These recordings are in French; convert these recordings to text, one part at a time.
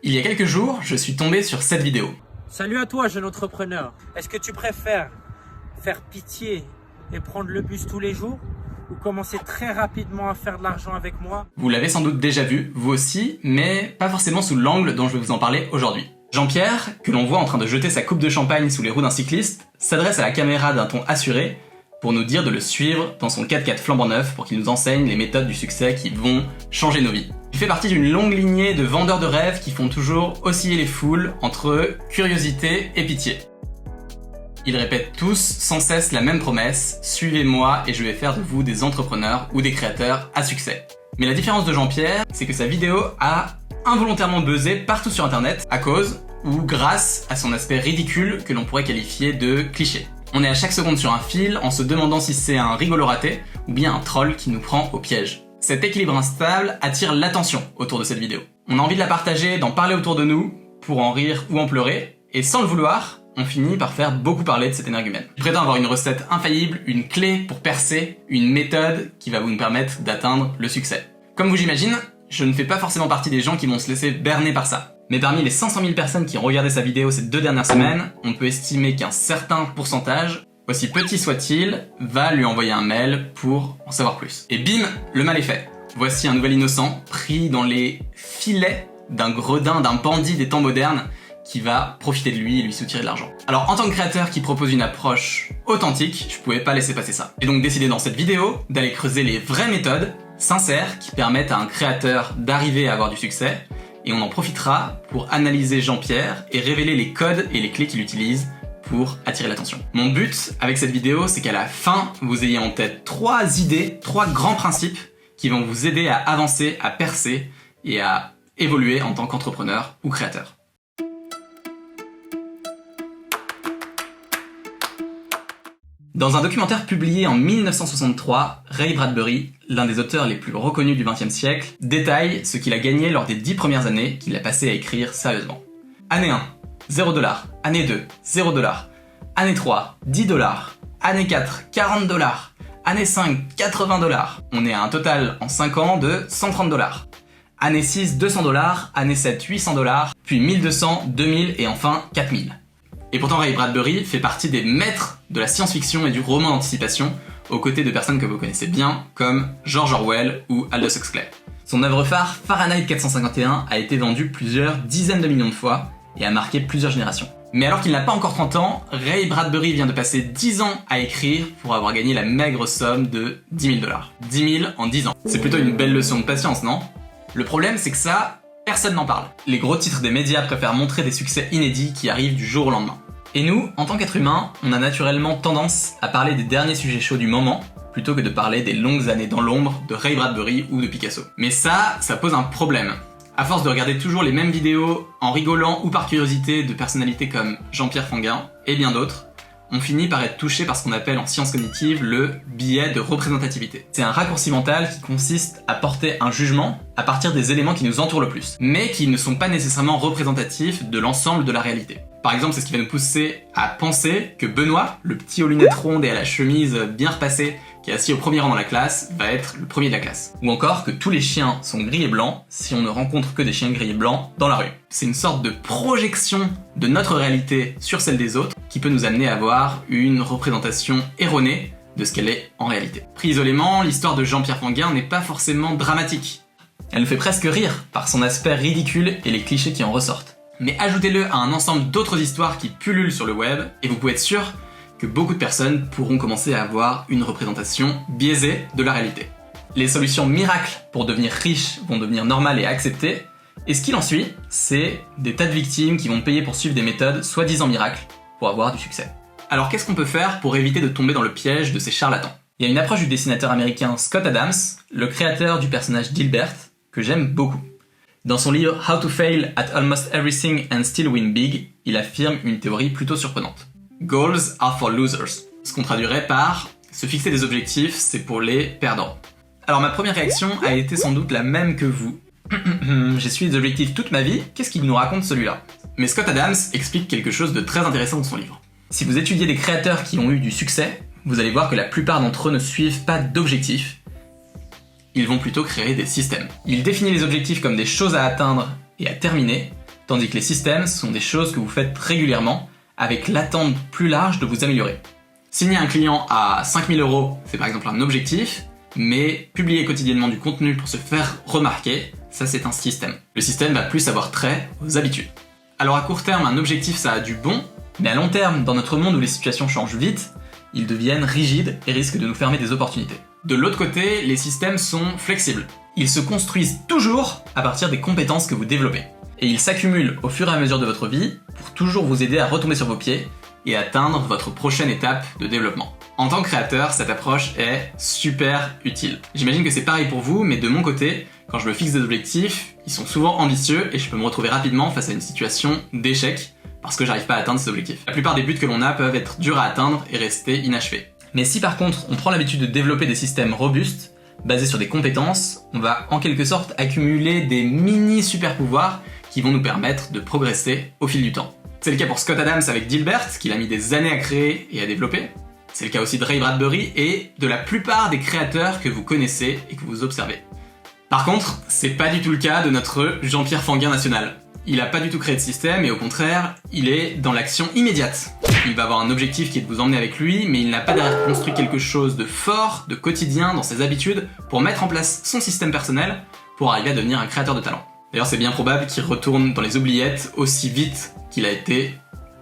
Il y a quelques jours, je suis tombé sur cette vidéo. Salut à toi, jeune entrepreneur. Est-ce que tu préfères faire pitié et prendre le bus tous les jours ou commencer très rapidement à faire de l'argent avec moi? Vous l'avez sans doute déjà vu, vous aussi, mais pas forcément sous l'angle dont je vais vous en parler aujourd'hui. Jean-Pierre, que l'on voit en train de jeter sa coupe de champagne sous les roues d'un cycliste, s'adresse à la caméra d'un ton assuré pour nous dire de le suivre dans son 4x4 flambant neuf pour qu'il nous enseigne les méthodes du succès qui vont changer nos vies. Il fait partie d'une longue lignée de vendeurs de rêves qui font toujours osciller les foules entre curiosité et pitié. Ils répètent tous sans cesse la même promesse, suivez-moi et je vais faire de vous des entrepreneurs ou des créateurs à succès. Mais la différence de Jean-Pierre, c'est que sa vidéo a involontairement buzzé partout sur internet à cause ou grâce à son aspect ridicule que l'on pourrait qualifier de cliché. On est à chaque seconde sur un fil en se demandant si c'est un rigolo raté ou bien un troll qui nous prend au piège. Cet équilibre instable attire l'attention autour de cette vidéo. On a envie de la partager, d'en parler autour de nous, pour en rire ou en pleurer, et sans le vouloir, on finit par faire beaucoup parler de cet énergumène. Je prétends avoir une recette infaillible, une clé pour percer, une méthode qui va vous permettre d'atteindre le succès. Comme vous j'imaginez, je ne fais pas forcément partie des gens qui vont se laisser berner par ça. Mais parmi les 500 000 personnes qui ont regardé sa vidéo ces 2 dernières semaines, on peut estimer qu'un certain pourcentage, aussi petit soit-il, va lui envoyer un mail pour en savoir plus. Et bim, le mal est fait. Voici un nouvel innocent pris dans les filets d'un gredin, d'un bandit des temps modernes qui va profiter de lui et lui soutirer de l'argent. Alors en tant que créateur qui propose une approche authentique, je pouvais pas laisser passer ça. Et donc décidé dans cette vidéo d'aller creuser les vraies méthodes sincères qui permettent à un créateur d'arriver à avoir du succès, et on en profitera pour analyser Jean-Pierre et révéler les codes et les clés qu'il utilise pour attirer l'attention. Mon but avec cette vidéo, c'est qu'à la fin, vous ayez en tête 3 idées, 3 grands principes qui vont vous aider à avancer, à percer et à évoluer en tant qu'entrepreneur ou créateur. Dans un documentaire publié en 1963, Ray Bradbury, l'un des auteurs les plus reconnus du XXe siècle, détaille ce qu'il a gagné lors des 10 premières années qu'il a passé à écrire sérieusement. Année 1, $0. Année 2, $0. Année 3, $10. Année 4, $40. Année 5, $80. On est à un total en 5 ans de $130. Année 6, $200. Année 7, $800. Puis 1200, 2000 et enfin 4000. Et pourtant Ray Bradbury fait partie des maîtres de la science-fiction et du roman d'anticipation, aux côtés de personnes que vous connaissez bien, comme George Orwell ou Aldous Huxley. Son œuvre phare, Fahrenheit 451, a été vendue plusieurs dizaines de millions de fois et a marqué plusieurs générations. Mais alors qu'il n'a pas encore 30 ans, Ray Bradbury vient de passer 10 ans à écrire pour avoir gagné la maigre somme de $10 000. 10 000 en 10 ans. C'est plutôt une belle leçon de patience, non? Le problème, c'est que ça, personne n'en parle. Les gros titres des médias préfèrent montrer des succès inédits qui arrivent du jour au lendemain. Et nous, en tant qu'êtres humains, on a naturellement tendance à parler des derniers sujets chauds du moment, plutôt que de parler des longues années dans l'ombre de Ray Bradbury ou de Picasso. Mais ça pose un problème. À force de regarder toujours les mêmes vidéos, en rigolant ou par curiosité de personnalités comme Jean-Pierre Fanguin et bien d'autres, on finit par être touché par ce qu'on appelle en sciences cognitives le biais de représentativité. C'est un raccourci mental qui consiste à porter un jugement à partir des éléments qui nous entourent le plus, mais qui ne sont pas nécessairement représentatifs de l'ensemble de la réalité. Par exemple, c'est ce qui va nous pousser à penser que Benoît, le petit aux lunettes rondes et à la chemise bien repassée, qui est assis au premier rang dans la classe, va être le premier de la classe. Ou encore que tous les chiens sont gris et blancs si on ne rencontre que des chiens gris et blancs dans la rue. C'est une sorte de projection de notre réalité sur celle des autres qui peut nous amener à avoir une représentation erronée de ce qu'elle est en réalité. Pris isolément, l'histoire de Jean-Pierre Fanguin n'est pas forcément dramatique. Elle nous fait presque rire par son aspect ridicule et les clichés qui en ressortent. Mais ajoutez-le à un ensemble d'autres histoires qui pullulent sur le web et vous pouvez être sûr que beaucoup de personnes pourront commencer à avoir une représentation biaisée de la réalité. Les solutions miracles pour devenir riche vont devenir normales et acceptées, et ce qu'il en suit, c'est des tas de victimes qui vont payer pour suivre des méthodes soi-disant miracles pour avoir du succès. Alors qu'est-ce qu'on peut faire pour éviter de tomber dans le piège de ces charlatans? Il y a une approche du dessinateur américain Scott Adams, le créateur du personnage Dilbert, que j'aime beaucoup. Dans son livre How to Fail at Almost Everything and Still Win Big, il affirme une théorie plutôt surprenante. Goals are for losers. Ce qu'on traduirait par se fixer des objectifs, c'est pour les perdants. Alors ma première réaction a été sans doute la même que vous. J'ai suivi des objectifs toute ma vie, qu'est-ce qu'il nous raconte celui-là? Mais Scott Adams explique quelque chose de très intéressant dans son livre. Si vous étudiez des créateurs qui ont eu du succès, vous allez voir que la plupart d'entre eux ne suivent pas d'objectifs. Ils vont plutôt créer des systèmes. Il définit les objectifs comme des choses à atteindre et à terminer, tandis que les systèmes sont des choses que vous faites régulièrement, avec l'attente plus large de vous améliorer. Signer un client à 5 000 €, c'est par exemple un objectif, mais publier quotidiennement du contenu pour se faire remarquer, ça c'est un système. Le système va plus avoir trait aux habitudes. Alors à court terme, un objectif ça a du bon, mais à long terme, dans notre monde où les situations changent vite, ils deviennent rigides et risquent de nous fermer des opportunités. De l'autre côté, les systèmes sont flexibles. Ils se construisent toujours à partir des compétences que vous développez. Et ils s'accumulent au fur et à mesure de votre vie pour toujours vous aider à retomber sur vos pieds et atteindre votre prochaine étape de développement. En tant que créateur, cette approche est super utile. J'imagine que c'est pareil pour vous, mais de mon côté, quand je me fixe des objectifs, ils sont souvent ambitieux et je peux me retrouver rapidement face à une situation d'échec parce que j'arrive pas à atteindre ces objectifs. La plupart des buts que l'on a peuvent être durs à atteindre et rester inachevés. Mais si par contre on prend l'habitude de développer des systèmes robustes, basés sur des compétences, on va en quelque sorte accumuler des mini super pouvoirs qui vont nous permettre de progresser au fil du temps. C'est le cas pour Scott Adams avec Dilbert, qu'il a mis des années à créer et à développer. C'est le cas aussi de Ray Bradbury et de la plupart des créateurs que vous connaissez et que vous observez. Par contre, c'est pas du tout le cas de notre Jean-Pierre Fanguin national. Il a pas du tout créé de système et au contraire, il est dans l'action immédiate. Il va avoir un objectif qui est de vous emmener avec lui, mais il n'a pas derrière construit quelque chose de fort, de quotidien dans ses habitudes pour mettre en place son système personnel pour arriver à devenir un créateur de talent. D'ailleurs, c'est bien probable qu'il retourne dans les oubliettes aussi vite qu'il a été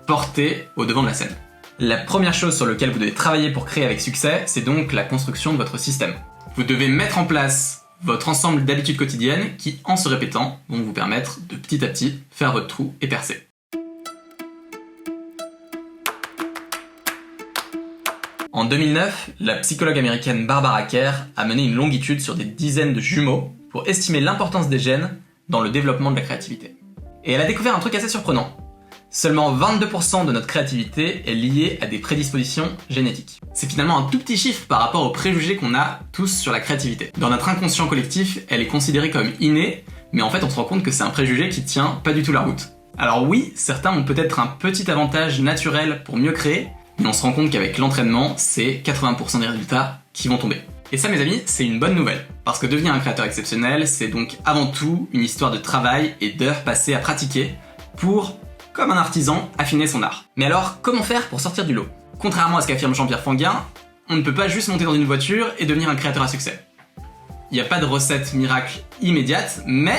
porté au devant de la scène. La première chose sur laquelle vous devez travailler pour créer avec succès, c'est donc la construction de votre système. Vous devez mettre en place votre ensemble d'habitudes quotidiennes qui, en se répétant, vont vous permettre de petit à petit faire votre trou et percer. En 2009, la psychologue américaine Barbara Kerr a mené une longue étude sur des dizaines de jumeaux pour estimer l'importance des gènes dans le développement de la créativité. Et elle a découvert un truc assez surprenant. Seulement 22% de notre créativité est liée à des prédispositions génétiques. C'est finalement un tout petit chiffre par rapport aux préjugés qu'on a tous sur la créativité. Dans notre inconscient collectif, elle est considérée comme innée, mais en fait on se rend compte que c'est un préjugé qui tient pas du tout la route. Alors oui, certains ont peut-être un petit avantage naturel pour mieux créer, mais on se rend compte qu'avec l'entraînement, c'est 80% des résultats qui vont tomber. Et ça mes amis, c'est une bonne nouvelle, parce que devenir un créateur exceptionnel, c'est donc avant tout une histoire de travail et d'heures passées à pratiquer pour, comme un artisan, affiner son art. Mais alors, comment faire pour sortir du lot? Contrairement à ce qu'affirme Jean-Pierre Fanguin, on ne peut pas juste monter dans une voiture et devenir un créateur à succès. Il n'y a pas de recette miracle immédiate, mais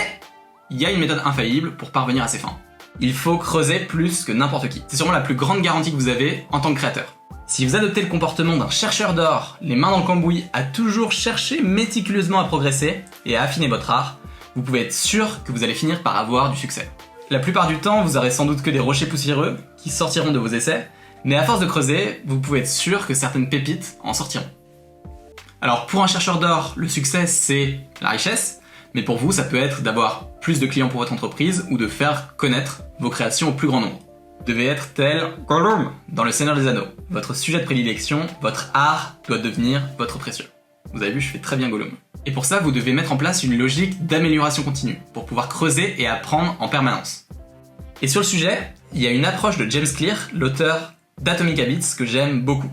il y a une méthode infaillible pour parvenir à ses fins. Il faut creuser plus que n'importe qui. C'est sûrement la plus grande garantie que vous avez en tant que créateur. Si vous adoptez le comportement d'un chercheur d'or, les mains dans le cambouis, à toujours chercher méticuleusement à progresser et à affiner votre art, vous pouvez être sûr que vous allez finir par avoir du succès. La plupart du temps, vous aurez sans doute que des rochers poussiéreux qui sortiront de vos essais, mais à force de creuser, vous pouvez être sûr que certaines pépites en sortiront. Alors pour un chercheur d'or, le succès c'est la richesse, mais pour vous ça peut être d'avoir plus de clients pour votre entreprise ou de faire connaître vos créations au plus grand nombre. Vous devez être tel Gollum dans Le Seigneur des Anneaux. Votre sujet de prédilection, votre art doit devenir votre précieux. Vous avez vu, je fais très bien Gollum. Et pour ça, vous devez mettre en place une logique d'amélioration continue, pour pouvoir creuser et apprendre en permanence. Et sur le sujet, il y a une approche de James Clear, l'auteur d'Atomic Habits, que j'aime beaucoup.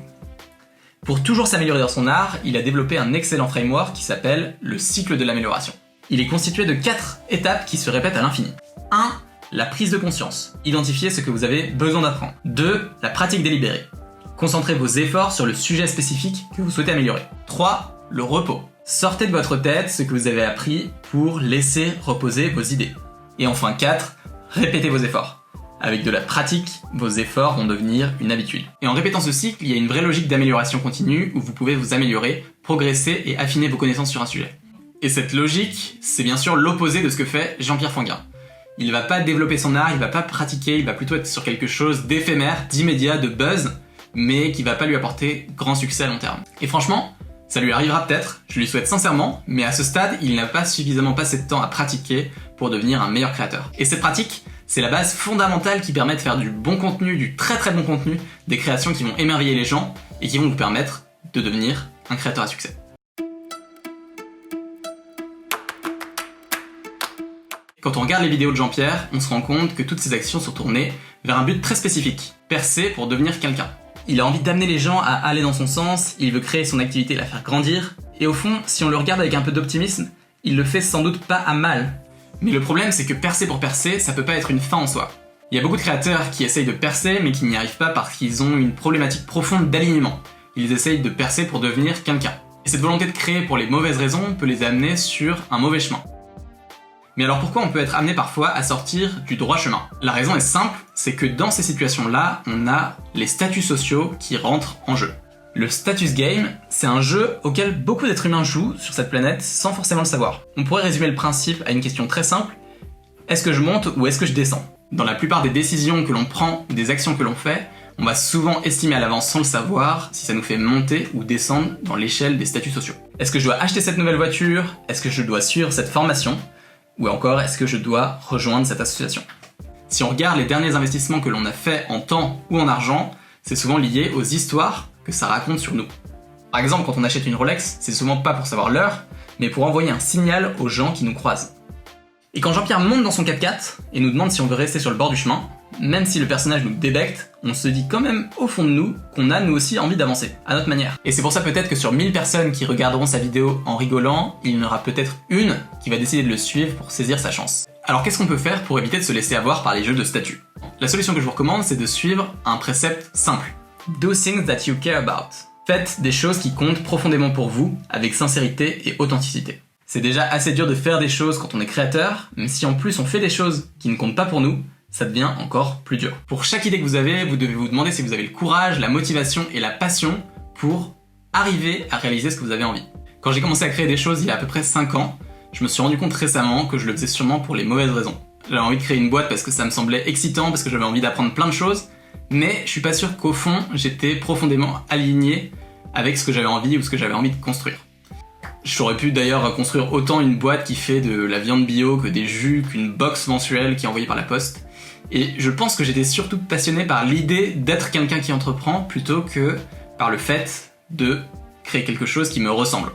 Pour toujours s'améliorer dans son art, il a développé un excellent framework qui s'appelle le cycle de l'amélioration. Il est constitué de 4 étapes qui se répètent à l'infini. 1. La prise de conscience. Identifiez ce que vous avez besoin d'apprendre. 2. La pratique délibérée. Concentrez vos efforts sur le sujet spécifique que vous souhaitez améliorer. 3. Le repos. Sortez de votre tête ce que vous avez appris pour laisser reposer vos idées. Et enfin 4. Répétez vos efforts. Avec de la pratique, vos efforts vont devenir une habitude. Et en répétant ce cycle, il y a une vraie logique d'amélioration continue où vous pouvez vous améliorer, progresser et affiner vos connaissances sur un sujet. Et cette logique, c'est bien sûr l'opposé de ce que fait Jean-Pierre Fanguin. Il va pas développer son art, il va pas pratiquer, il va plutôt être sur quelque chose d'éphémère, d'immédiat, de buzz, mais qui va pas lui apporter grand succès à long terme. Et franchement, ça lui arrivera peut-être, je lui souhaite sincèrement, mais à ce stade, il n'a pas suffisamment passé de temps à pratiquer pour devenir un meilleur créateur. Et cette pratique, c'est la base fondamentale qui permet de faire du bon contenu, du très très bon contenu, des créations qui vont émerveiller les gens et qui vont vous permettre de devenir un créateur à succès. Quand on regarde les vidéos de Jean-Pierre, on se rend compte que toutes ces actions sont tournées vers un but très spécifique, percer pour devenir quelqu'un. Il a envie d'amener les gens à aller dans son sens, il veut créer son activité et la faire grandir, et au fond, si on le regarde avec un peu d'optimisme, il le fait sans doute pas à mal, Mais le problème, c'est que percer pour percer, ça peut pas être une fin en soi. Il y a beaucoup de créateurs qui essayent de percer, mais qui n'y arrivent pas parce qu'ils ont une problématique profonde d'alignement. Ils essayent de percer pour devenir quelqu'un. Et cette volonté de créer pour les mauvaises raisons peut les amener sur un mauvais chemin. Mais alors pourquoi on peut être amené parfois à sortir du droit chemin? La raison est simple, c'est que dans ces situations-là, on a les statuts sociaux qui rentrent en jeu. Le status game, c'est un jeu auquel beaucoup d'êtres humains jouent sur cette planète sans forcément le savoir. On pourrait résumer le principe à une question très simple, est-ce que je monte ou est-ce que je descends? Dans la plupart des décisions que l'on prend ou des actions que l'on fait, on va souvent estimer à l'avance sans le savoir si ça nous fait monter ou descendre dans l'échelle des statuts sociaux. Est-ce que je dois acheter cette nouvelle voiture? Est-ce que je dois suivre cette formation? Ou encore, est-ce que je dois rejoindre cette association? Si on regarde les derniers investissements que l'on a fait en temps ou en argent, c'est souvent lié aux histoires que ça raconte sur nous. Par exemple, quand on achète une Rolex, c'est souvent pas pour savoir l'heure, mais pour envoyer un signal aux gens qui nous croisent. Et quand Jean-Pierre monte dans son 4x4 et nous demande si on veut rester sur le bord du chemin, même si le personnage nous débecte, on se dit quand même au fond de nous qu'on a nous aussi envie d'avancer, à notre manière. Et c'est pour ça peut-être que sur 1000 personnes qui regarderont sa vidéo en rigolant, il y en aura peut-être une qui va décider de le suivre pour saisir sa chance. Alors qu'est-ce qu'on peut faire pour éviter de se laisser avoir par les jeux de statut? La solution que je vous recommande, c'est de suivre un précepte simple. Do things that you care about. Faites des choses qui comptent profondément pour vous, avec sincérité et authenticité. C'est déjà assez dur de faire des choses quand on est créateur, mais si en plus on fait des choses qui ne comptent pas pour nous, ça devient encore plus dur. Pour chaque idée que vous avez, vous devez vous demander si vous avez le courage, la motivation et la passion pour arriver à réaliser ce que vous avez envie. Quand j'ai commencé à créer des choses il y a à peu près 5 ans, je me suis rendu compte récemment que je le faisais sûrement pour les mauvaises raisons. J'avais envie de créer une boîte parce que ça me semblait excitant, parce que j'avais envie d'apprendre plein de choses, mais je suis pas sûr qu'au fond, j'étais profondément aligné avec ce que j'avais envie ou ce que j'avais envie de construire. J'aurais pu d'ailleurs construire autant une boîte qui fait de la viande bio que des jus, qu'une box mensuelle qui est envoyée par la poste. Et je pense que j'étais surtout passionné par l'idée d'être quelqu'un qui entreprend plutôt que par le fait de créer quelque chose qui me ressemble.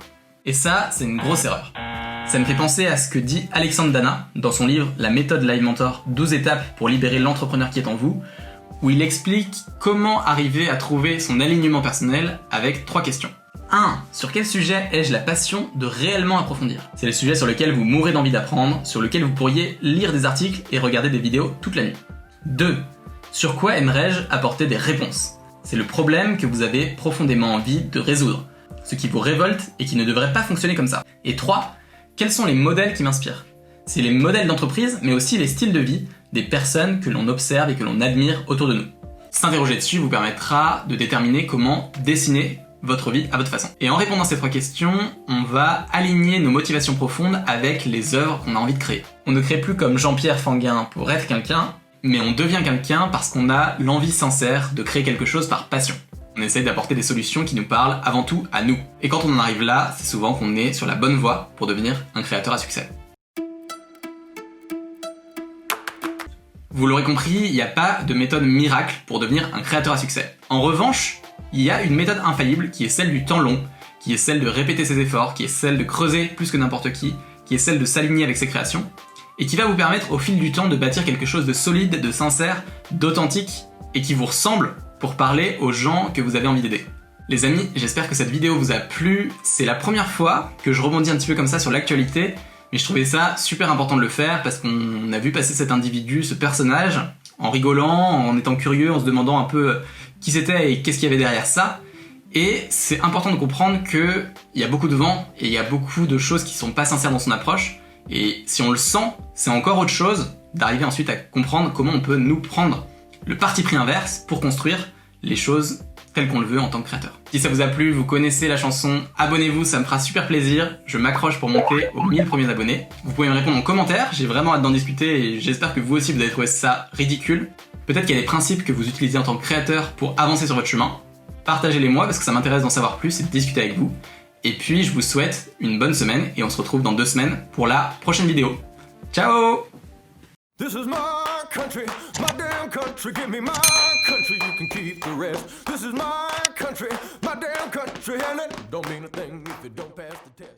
Et ça, c'est une grosse erreur. Ça me fait penser à ce que dit Alexandre Dana dans son livre La méthode Live Mentor, 12 étapes pour libérer l'entrepreneur qui est en vous, où il explique comment arriver à trouver son alignement personnel avec 3 questions. 1. Sur quel sujet ai-je la passion de réellement approfondir? C'est les sujets sur lesquels vous mourrez d'envie d'apprendre, sur lesquels vous pourriez lire des articles et regarder des vidéos toute la nuit. 2. Sur quoi aimerais-je apporter des réponses? C'est le problème que vous avez profondément envie de résoudre, ce qui vous révolte et qui ne devrait pas fonctionner comme ça. Et 3. Quels sont les modèles qui m'inspirent? C'est les modèles d'entreprise, mais aussi les styles de vie des personnes que l'on observe et que l'on admire autour de nous. S'interroger dessus vous permettra de déterminer comment dessiner votre vie à votre façon. Et en répondant à ces 3 questions, on va aligner nos motivations profondes avec les œuvres qu'on a envie de créer. On ne crée plus comme Jean-Pierre Fanguin pour être quelqu'un, mais on devient quelqu'un parce qu'on a l'envie sincère de créer quelque chose par passion. On essaye d'apporter des solutions qui nous parlent avant tout à nous. Et quand on en arrive là, c'est souvent qu'on est sur la bonne voie pour devenir un créateur à succès. Vous l'aurez compris, il n'y a pas de méthode miracle pour devenir un créateur à succès. En revanche, il y a une méthode infaillible qui est celle du temps long, qui est celle de répéter ses efforts, qui est celle de creuser plus que n'importe qui est celle de s'aligner avec ses créations, et qui va vous permettre au fil du temps de bâtir quelque chose de solide, de sincère, d'authentique, et qui vous ressemble pour parler aux gens que vous avez envie d'aider. Les amis, j'espère que cette vidéo vous a plu. C'est la première fois que je rebondis un petit peu comme ça sur l'actualité, mais je trouvais ça super important de le faire parce qu'on a vu passer cet individu, ce personnage, en rigolant, en étant curieux, en se demandant un peu qui c'était et qu'est-ce qu'il y avait derrière ça. Et c'est important de comprendre qu'il y a beaucoup de vent et il y a beaucoup de choses qui sont pas sincères dans son approche. Et si on le sent, c'est encore autre chose d'arriver ensuite à comprendre comment on peut nous prendre le parti pris inverse pour construire les choses telles qu'on le veut en tant que créateur. Si ça vous a plu, vous connaissez la chanson, abonnez-vous, ça me fera super plaisir. Je m'accroche pour monter aux 1000 premiers abonnés. Vous pouvez me répondre en commentaire, j'ai vraiment hâte d'en discuter et j'espère que vous aussi vous avez trouvé ça ridicule. Peut-être qu'il y a des principes que vous utilisez en tant que créateur pour avancer sur votre chemin. Partagez-les moi parce que ça m'intéresse d'en savoir plus et de discuter avec vous. Et puis je vous souhaite une bonne semaine et on se retrouve dans 2 semaines pour la prochaine vidéo. Ciao! This is my country, my damn country, give me my country, you can keep the rest. This is my country, and it don't mean a thing if it don't pass the test.